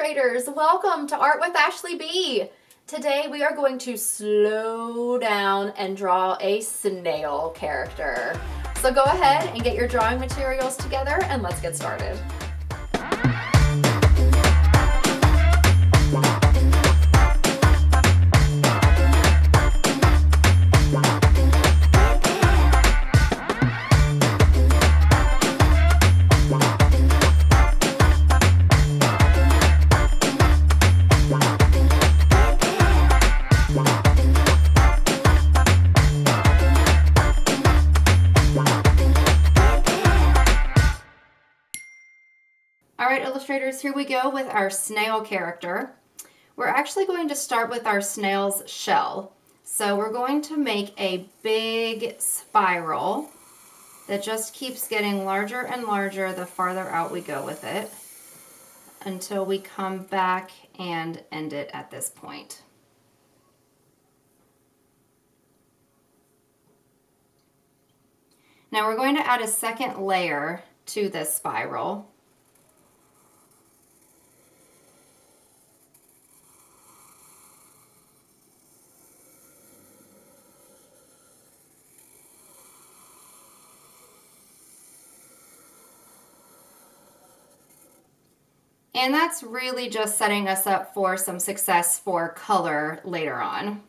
illustrators, welcome to Art with Ashley B. Today we are going to slow down and draw a snail character. So go ahead and get your drawing materials together and let's get started. Alright illustrators, here we go with our snail character. We're actually going to start with our snail's shell. So we're going to make a big spiral that just keeps getting larger and larger the farther out we go with it until we come back and end it at this point. Now we're going to add a second layer to this spiral. And that's really just setting us up for some success for color later on.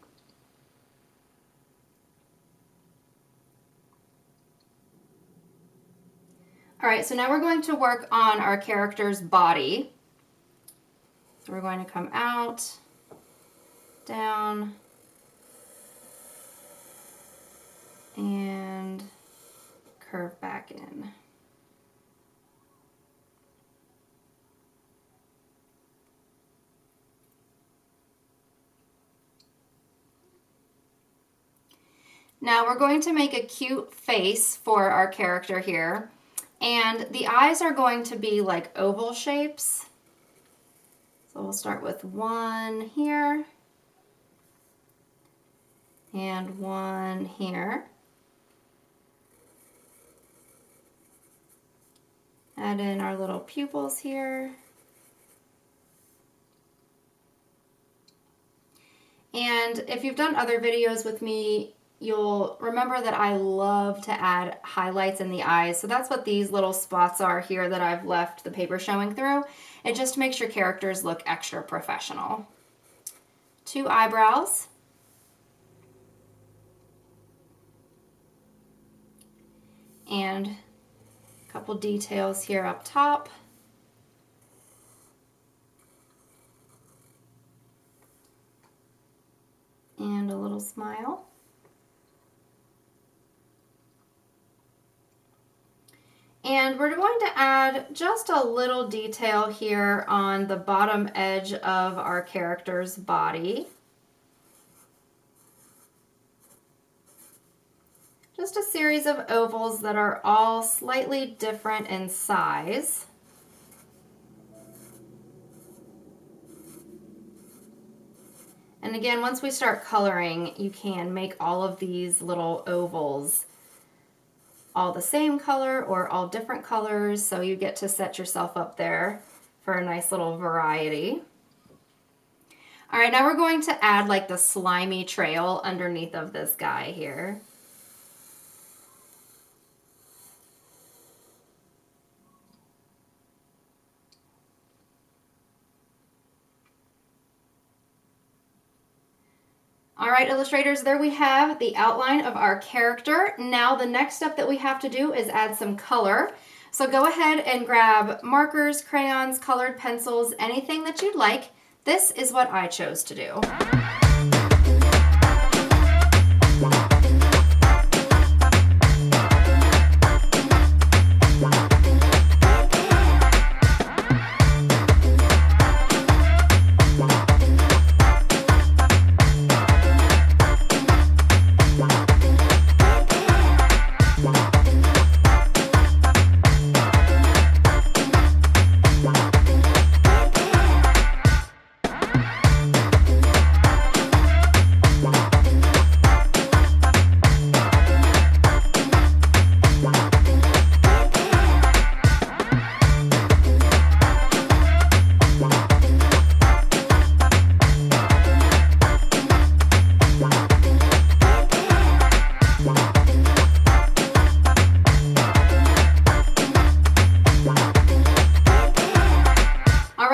All right, so now we're going to work on our character's body. So we're going to come out, down, and curve back in. Now we're going to make a cute face for our character here, and the eyes are going to be like oval shapes. So we'll start with one here and one here. Add in our little pupils here. And if you've done other videos with me, you'll remember that I love to add highlights in the eyes. So that's what these little spots are here that I've left the paper showing through. It just makes your characters look extra professional. 2 eyebrows. And a couple details here up top. And a little smile. And we're going to add just a little detail here on the bottom edge of our character's body. Just a series of ovals that are all slightly different in size. And again, once we start coloring, you can make all of these little ovals all the same color or all different colors, so you get to set yourself up there for a nice little variety. All right, now we're going to add like the slimy trail underneath of this guy here. All right, illustrators, there we have the outline of our character. Now the next step that we have to do is add some color. So go ahead and grab markers, crayons, colored pencils, anything that you'd like. This is what I chose to do.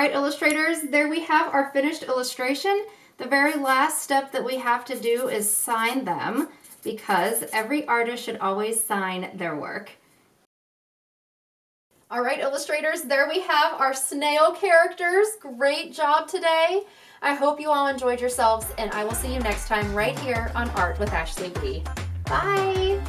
right, illustrators, there we have our finished illustration. The very last step that we have to do is sign them, because every artist should always sign their work. All right, illustrators, there we have our snail characters. Great job today. I hope you all enjoyed yourselves, and I will see you next time right here on Art with Ashley B. Bye.